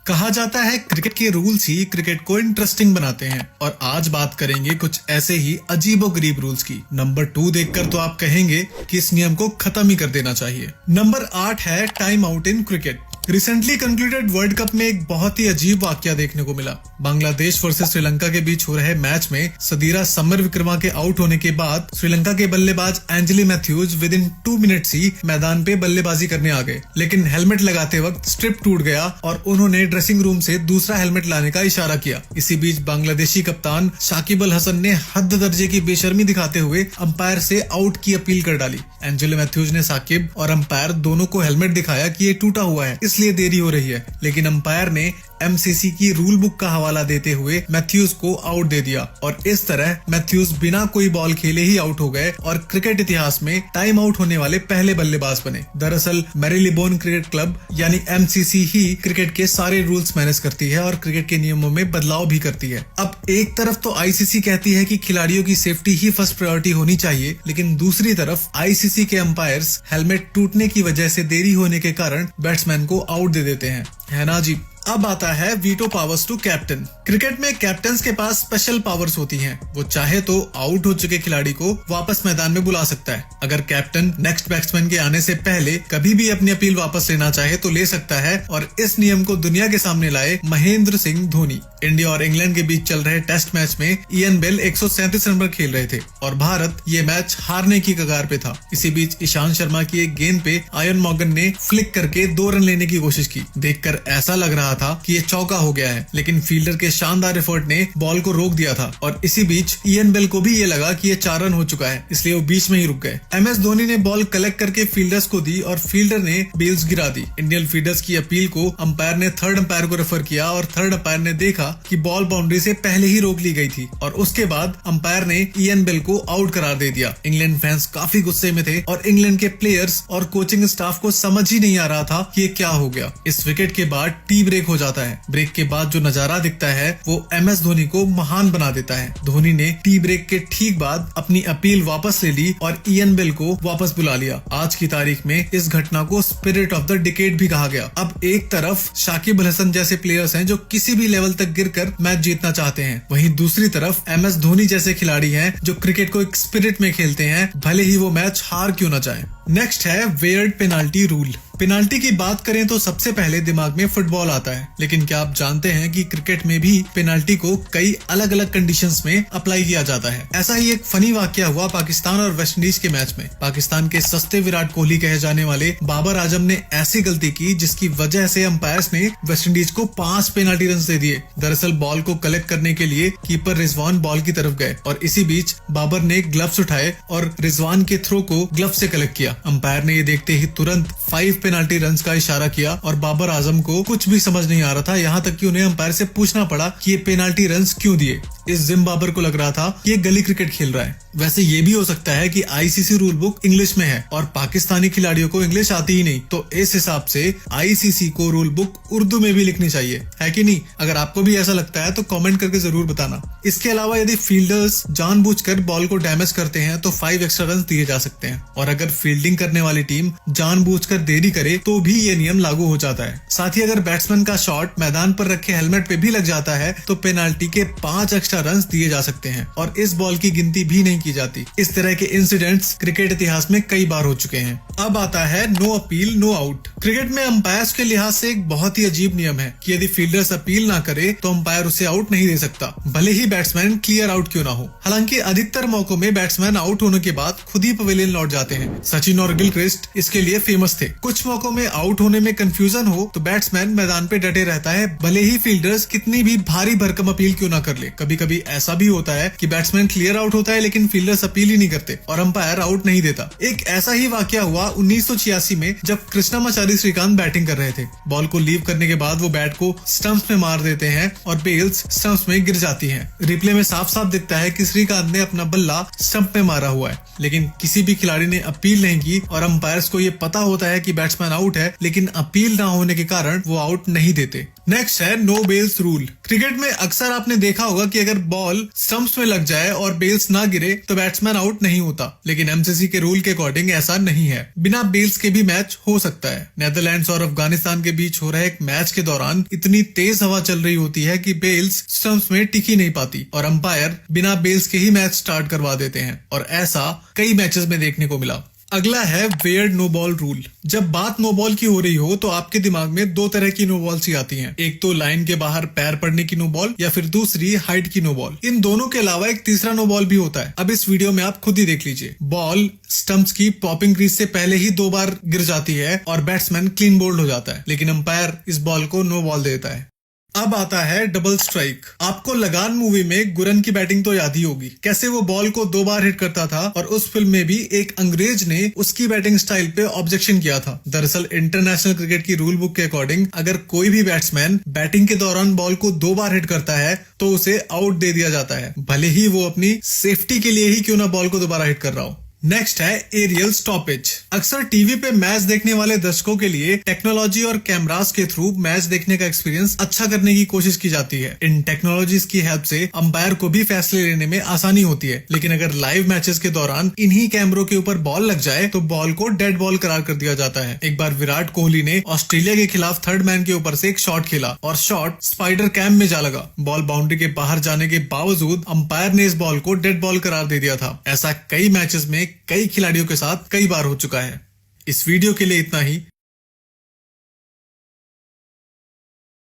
कहा जाता है क्रिकेट के रूल्स ही क्रिकेट को इंटरेस्टिंग बनाते हैं और आज बात करेंगे कुछ ऐसे ही अजीबोगरीब रूल्स की। नंबर 2 देखकर तो आप कहेंगे कि इस नियम को खत्म ही कर देना चाहिए। नंबर 8 है time out in cricket. Recently concluded world cup में एक बहुत ही अजीब वाकया देखने को मिला। बांग्लादेश वर्सेस श्रीलंका के बीच हो रहे मैच में सदीरा समरविक्रमा के आउट होने के बाद श्रीलंका के बल्लेबाज एंजेली मैथ्यूज विद इन 2 मिनट्स ही मैदान पे बल्लेबाजी करने आ गए, लेकिन हेलमेट लगाते वक्त स्ट्रिप टूट गया और उन्होंने ड्रेसिंग रूम से दूसरा हेलमेट लाने का इशारा किया। इसी बीच बांग्लादेशी कप्तान शाकिब अल हसन ने हद दर्जे की बेशर्मी दिखाते हुए अंपायर से आउट की अपील कर डाली। एंजेली मैथ्यूज ने साकिब और अंपायर दोनों को हेलमेट दिखाया कि ये टूटा हुआ है, इसलिए देरी हो रही है, लेकिन अंपायर ने एमसीसी की रूल बुक का हवाला देते हुए मैथ्यूज को आउट दे दिया और इस तरह मैथ्यूज बिना कोई बॉल खेले ही आउट हो गए और क्रिकेट इतिहास में टाइम आउट होने वाले पहले बल्लेबाज बने। दरअसल मैरीलिबोन क्रिकेट क्लब यानी एमसीसी ही क्रिकेट के सारे रूल्स मैनेज करती है और क्रिकेट के नियमों में बदलाव भी करती है। अब एक तरफ तो आईसीसी कहती है कि खिलाड़ियों की सेफ्टी ही फर्स्ट प्रायोरिटी होनी चाहिए, लेकिन दूसरी तरफ आईसीसी के अंपायर्स हेलमेट टूटने की वजह से देरी होने के कारण बैट्समैन को आउट दे देते हैं, है ना जी। अब आता है veto powers to captain. Cricket में कैप्टन के पास स्पेशल पावर्स होती हैं। वो चाहे तो आउट हो चुके खिलाड़ी को वापस मैदान में बुला सकता है। अगर कैप्टन नेक्स्ट बैट्समैन के आने से पहले कभी भी अपनी अपील वापस लेना चाहे तो ले सकता है और इस नियम को दुनिया के सामने लाए महेंद्र सिंह धोनी। इंडिया और इंग्लैंड के बीच चल रहे टेस्ट मैच में इयन बेल 137 रन पर खेल रहे थे और भारत ये मैच हारने की कगार पे था। इसी बीच ईशांत शर्मा की एक गेंद पे आयन मॉर्गन ने फ्लिक करके 2 रन लेने की कोशिश की। देखकर ऐसा लग रहा था कि ये चौका हो गया है, लेकिन फील्डर के शानदार एफर्ट ने बॉल को रोक दिया था और इसी बीच इयन बेल को भी ये लगा कि ये 4 रन हो चुका है, इसलिए वो बीच में ही रुक गए। एमएस धोनी ने बॉल कलेक्ट करके फील्डर्स को दी और फील्डर ने बेल्स गिरा दी। इंडियन फील्डर्स की अपील को अंपायर ने थर्ड अंपायर को रेफर किया और थर्ड अंपायर ने देखा कि बॉल बाउंड्री से पहले ही रोक ली गई थी और उसके बाद अंपायर ने इयन बेल को आउट करार दे दिया। इंग्लैंड फैंस काफी गुस्से में थे और इंग्लैंड के प्लेयर्स और कोचिंग स्टाफ को समझ ही नहीं आ रहा था कि ये क्या हो गया। इस विकेट के बाद टी ब्रेक हो जाता है। ब्रेक के बाद जो नजारा दिखता है वो एमएस धोनी को महान बना देता है। धोनी ने टी ब्रेक के ठीक बाद अपनी अपील वापस ले ली और इयन बेल को वापस बुला लिया। आज की तारीख में इस घटना को स्पिरिट ऑफ द डिकेड भी कहा गया। अब एक तरफ शाकिब अल हसन जैसे प्लेयर्स हैं जो किसी भी लेवल तक गिरकर मैच जीतना चाहते हैं, वहीं दूसरी तरफ एमएस धोनी जैसे खिलाड़ी हैं जो क्रिकेट को एक स्पिरिट में खेलते हैं, भले ही वो मैच हार क्यों न जाए। नेक्स्ट है वेयर्ड पेनाल्टी रूल। पेनाल्टी की बात करें तो सबसे पहले दिमाग में फुटबॉल आता है, लेकिन क्या आप जानते हैं कि क्रिकेट में भी पेनाल्टी को कई अलग अलग कंडीशंस में अप्लाई किया जाता है। ऐसा ही एक फनी वाकया हुआ पाकिस्तान और वेस्ट इंडीज के मैच में। पाकिस्तान के सस्ते विराट कोहली कहे जाने वाले बाबर आजम ने ऐसी गलती की जिसकी वजह से अंपायर्स ने वेस्ट इंडीज को 5 पेनाल्टी रन दे दिए। दरअसल बॉल को कलेक्ट करने के लिए कीपर रिजवान बॉल की तरफ गए और इसी बीच बाबर ने ग्लव्स उठाए और रिजवान के थ्रो को ग्लव से कलेक्ट किया। अंपायर ने ये देखते ही तुरंत 5 पेनाल्टी रन का इशारा किया और बाबर आजम को कुछ भी समझ नहीं आ रहा था, यहाँ तक कि उन्हें अंपायर से पूछना पड़ा कि ये पेनाल्टी रन क्यों दिए। इस जिम बाबर को लग रहा था कि ये गली क्रिकेट खेल रहा है। वैसे ये भी हो सकता है कि आईसीसी रूल बुक इंग्लिश में है और पाकिस्तानी खिलाड़ियों को इंग्लिश आती ही नहीं, तो इस हिसाब से आईसीसी को रूल बुक उर्दू में भी लिखनी चाहिए, है कि नहीं? अगर आपको भी ऐसा लगता है तो कमेंट करके जरूर बताना। इसके अलावा यदि फील्डर्स जानबूझकर बॉल को डैमेज करते हैं तो 5 एक्स्ट्रा रन दिए जा सकते हैं और अगर फील्डिंग करने वाली टीम जानबूझकर देरी करे तो भी ये नियम लागू हो जाता है। साथ ही अगर बैट्समैन का शॉट मैदान पर रखे हेलमेट पे भी लग जाता है तो पेनाल्टी के 5 एक्स्ट्रा रन दिए जा सकते हैं और इस बॉल की गिनती भी नहीं की जाती। इस तरह के इंसिडेंट्स क्रिकेट इतिहास में कई बार हो चुके हैं। अब आता है no appeal no out. Cricket में अंपायर्स के लिहाज से एक बहुत ही अजीब नियम है कि यदि फील्डर्स अपील ना करे तो अंपायर उसे आउट नहीं दे सकता, भले ही बैट्समैन क्लियर आउट क्यों ना हो। हालांकि अधिकतर मौकों में बैट्समैन आउट होने के बाद खुद ही पवेलियन लौट जाते हैं। सचिन और गिलक्रिस्ट इसके लिए फेमस थे। कुछ मौकों में आउट होने में कंफ्यूजन हो तो बैट्समैन मैदान पे डटे रहता है, भले ही फील्डर्स कितनी भी भारी भरकम अपील क्यों ना कर ले। कभी कभी ऐसा भी होता है कि बैट्समैन क्लियर आउट होता है लेकिन फील्डर्स अपील ही नहीं करते और अंपायर आउट नहीं देता। एक ऐसा ही वाकया हुआ 1986 में जब कृष्णामाचारी श्रीकांत बैटिंग कर रहे थे। बॉल को लीव करने के बाद वो बैट को स्टंप्स में मार देते हैं और बेल्स स्टंप्स में गिर जाती हैं। रिप्ले में साफ साफ दिखता है कि श्रीकांत ने अपना बल्ला स्टंप में मारा हुआ है, लेकिन किसी भी खिलाड़ी ने अपील नहीं की और अंपायर्स को ये पता होता है कि बैट्समैन आउट है, लेकिन अपील ना होने के कारण वो आउट नहीं देते। नेक्स्ट है नो बेल्स रूल। क्रिकेट में अक्सर आपने देखा होगा कि अगर बॉल स्टंप्स में लग जाए और बेल्स ना गिरे तो बैट्समैन आउट नहीं होता, लेकिन एमसीसी के रूल के अकॉर्डिंग ऐसा नहीं है। बिना बेल्स के भी मैच हो सकता है। नेदरलैंड्स और अफगानिस्तान के बीच हो रहे एक मैच के दौरान इतनी तेज हवा चल रही होती है कि बेल्स स्टंप्स में टिक ही नहीं पाती और अंपायर बिना बेल्स के ही मैच स्टार्ट करवा देते हैं, और ऐसा कई मैचेस में देखने को मिला। अगला है वेयर्ड नो बॉल रूल। जब बात नो बॉल की हो रही हो तो आपके दिमाग में दो तरह की नो बॉल्स ही आती हैं। एक तो लाइन के बाहर पैर पड़ने की नो बॉल, या फिर दूसरी हाइट की नो बॉल। इन दोनों के अलावा एक तीसरा नो बॉल भी होता है। अब इस वीडियो में आप खुद ही देख लीजिए। बॉल स्टंप्स की पॉपिंग क्रीज से पहले ही 2 बार गिर जाती है और बैट्समैन क्लीन बोल्ड हो जाता है, लेकिन अंपायर इस बॉल को नो बॉल देता है। अब आता है डबल स्ट्राइक। आपको लगान मूवी में गुरन की बैटिंग तो याद ही होगी, कैसे वो बॉल को 2 बार हिट करता था, और उस फिल्म में भी एक अंग्रेज ने उसकी बैटिंग स्टाइल पे ऑब्जेक्शन किया था। दरअसल इंटरनेशनल क्रिकेट की रूल बुक के अकॉर्डिंग अगर कोई भी बैट्समैन बैटिंग के दौरान बॉल को 2 बार हिट करता है तो उसे आउट दे दिया जाता है, भले ही वो अपनी सेफ्टी के लिए ही क्यों ना बॉल को दोबारा हिट कर रहा हो। नेक्स्ट है एरियल स्टॉपेज। अक्सर टीवी पे मैच देखने वाले दर्शकों के लिए टेक्नोलॉजी और कैमरास के थ्रू मैच देखने का एक्सपीरियंस अच्छा करने की कोशिश की जाती है। इन टेक्नोलॉजीज की हेल्प से अंपायर को भी फैसले लेने में आसानी होती है, लेकिन अगर लाइव मैचेस के दौरान इन्हीं कैमरों के ऊपर बॉल लग जाए तो बॉल को डेड बॉल करार कर दिया जाता है। एक बार विराट कोहली ने ऑस्ट्रेलिया के खिलाफ थर्ड मैन के ऊपर से एक शॉट खेला और शॉट स्पाइडर कैम में जा लगा। बॉल बाउंड्री के बाहर जाने के बावजूद अंपायर ने इस बॉल को डेड बॉल करार दे दिया था। ऐसा कई मैचेस में कई खिलाड़ियों के साथ कई बार हो चुका है। इस वीडियो के लिए इतना ही।